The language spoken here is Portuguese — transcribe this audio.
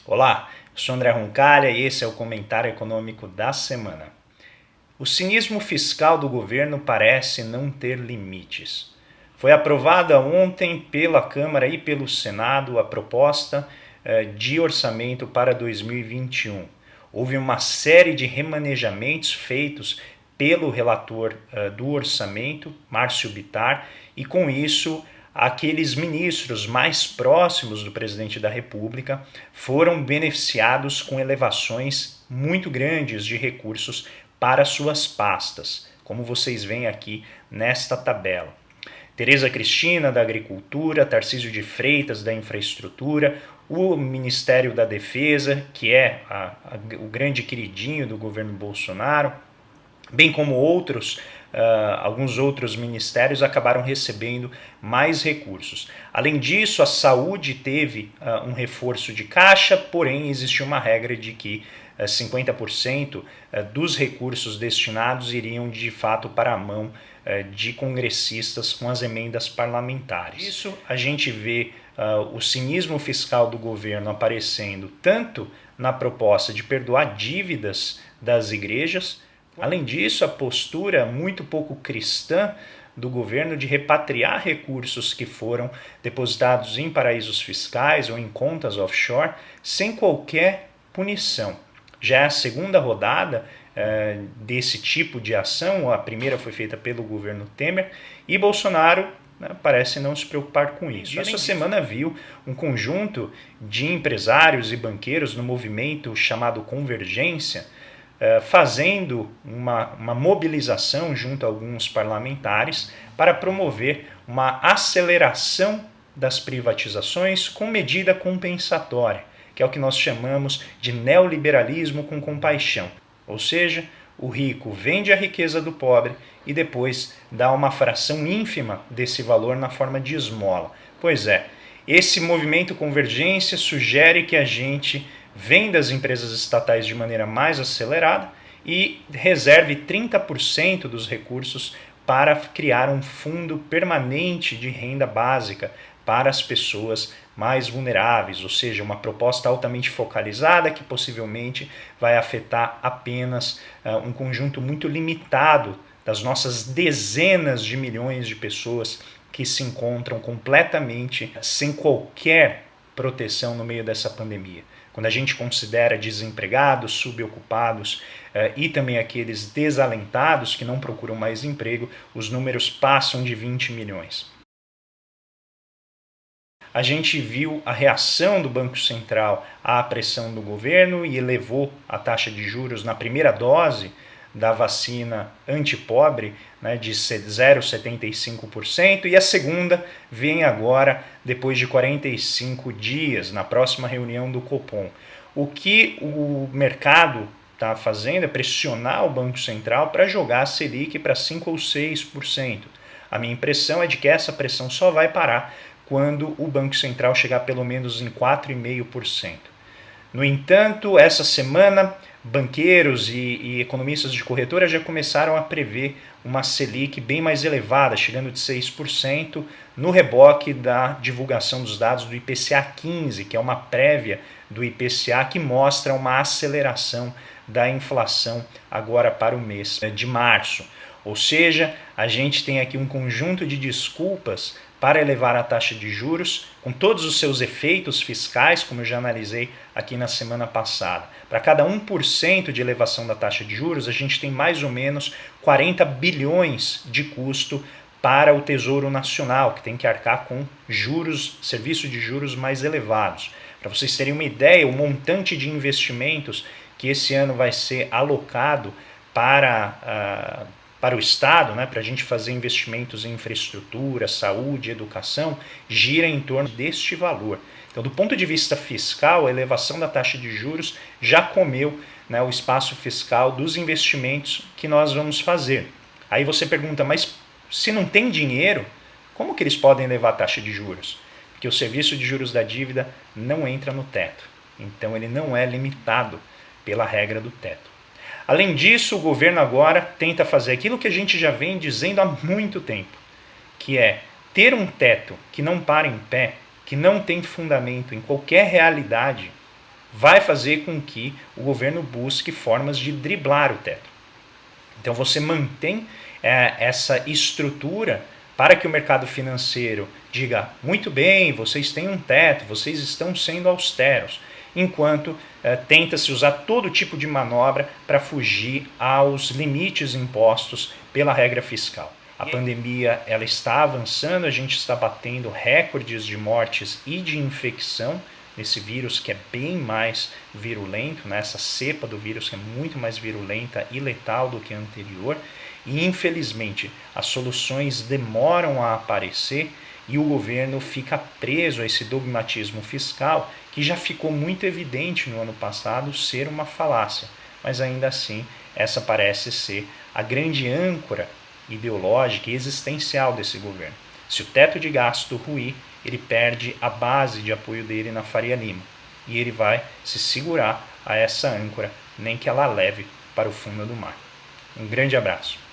Olá, eu sou André Roncalha e esse é o comentário econômico da semana. O cinismo fiscal do governo parece não ter limites. Foi aprovada ontem pela Câmara e pelo Senado a proposta de orçamento para 2021. Houve uma série de remanejamentos feitos pelo relator do orçamento, Márcio Bittar, e com isso aqueles ministros mais próximos do presidente da República foram beneficiados com elevações muito grandes de recursos para suas pastas, como vocês veem aqui nesta tabela. Tereza Cristina, da Agricultura, Tarcísio de Freitas, da Infraestrutura, o Ministério da Defesa, que é o grande queridinho do governo Bolsonaro, bem como alguns outros ministérios acabaram recebendo mais recursos. Além disso, a saúde teve um reforço de caixa, porém existiu uma regra de que 50% dos recursos destinados iriam de fato para a mão de congressistas com as emendas parlamentares. Isso a gente vê o cinismo fiscal do governo aparecendo tanto na proposta de perdoar dívidas das igrejas. Além disso, a postura muito pouco cristã do governo de repatriar recursos que foram depositados em paraísos fiscais ou em contas offshore sem qualquer punição. Já é a segunda rodada desse tipo de ação, a primeira foi feita pelo governo Temer, e Bolsonaro parece não se preocupar com isso. Essa semana viu um conjunto de empresários e banqueiros no movimento chamado Convergência, fazendo uma mobilização junto a alguns parlamentares para promover uma aceleração das privatizações com medida compensatória, que é o que nós chamamos de neoliberalismo com compaixão. Ou seja, o rico vende a riqueza do pobre e depois dá uma fração ínfima desse valor na forma de esmola. Pois é, esse movimento Convergência sugere que a gente venda as empresas estatais de maneira mais acelerada e reserve 30% dos recursos para criar um fundo permanente de renda básica para as pessoas mais vulneráveis, ou seja, uma proposta altamente focalizada que possivelmente vai afetar apenas um conjunto muito limitado das nossas dezenas de milhões de pessoas que se encontram completamente sem qualquer proteção no meio dessa pandemia. Quando a gente considera desempregados, subocupados e também aqueles desalentados que não procuram mais emprego, os números passam de 20 milhões. A gente viu a reação do Banco Central à pressão do governo e elevou a taxa de juros na primeira dose da vacina antipobre, de 0,75%, e a segunda vem agora depois de 45 dias, na próxima reunião do Copom. O que o mercado está fazendo é pressionar o Banco Central para jogar a Selic para 5 ou 6%. A minha impressão é de que essa pressão só vai parar quando o Banco Central chegar pelo menos em 4,5%. No entanto, essa semana, banqueiros e economistas de corretora já começaram a prever uma Selic bem mais elevada, chegando de 6%, no reboque da divulgação dos dados do IPCA 15, que é uma prévia do IPCA que mostra uma aceleração da inflação agora para o mês de março. Ou seja, a gente tem aqui um conjunto de desculpas para elevar a taxa de juros, com todos os seus efeitos fiscais, como eu já analisei aqui na semana passada. Para cada 1% de elevação da taxa de juros, a gente tem mais ou menos 40 bilhões de custo para o Tesouro Nacional, que tem que arcar com juros, serviço de juros mais elevados. Para vocês terem uma ideia, o montante de investimentos que esse ano vai ser alocado para o Estado, para a gente fazer investimentos em infraestrutura, saúde, educação, gira em torno deste valor. Então, do ponto de vista fiscal, a elevação da taxa de juros já comeu o espaço fiscal dos investimentos que nós vamos fazer. Aí você pergunta, mas se não tem dinheiro, como que eles podem elevar a taxa de juros? Porque o serviço de juros da dívida não entra no teto. Então, ele não é limitado pela regra do teto. Além disso, o governo agora tenta fazer aquilo que a gente já vem dizendo há muito tempo, que é ter um teto que não para em pé, que não tem fundamento em qualquer realidade, vai fazer com que o governo busque formas de driblar o teto. Então você mantém essa estrutura para que o mercado financeiro diga, muito bem, vocês têm um teto, vocês estão sendo austeros, enquanto tenta-se usar todo tipo de manobra para fugir aos limites impostos pela regra fiscal. A pandemia ela está avançando, a gente está batendo recordes de mortes e de infecção nesse vírus que é bem mais virulento, né? Essa cepa do vírus que é muito mais virulenta e letal do que a anterior. E infelizmente as soluções demoram a aparecer e o governo fica preso a esse dogmatismo fiscal que já ficou muito evidente no ano passado ser uma falácia. Mas ainda assim, essa parece ser a grande âncora ideológica e existencial desse governo. Se o teto de gasto ruir, ele perde a base de apoio dele na Faria Lima. E ele vai se segurar a essa âncora, nem que ela leve para o fundo do mar. Um grande abraço.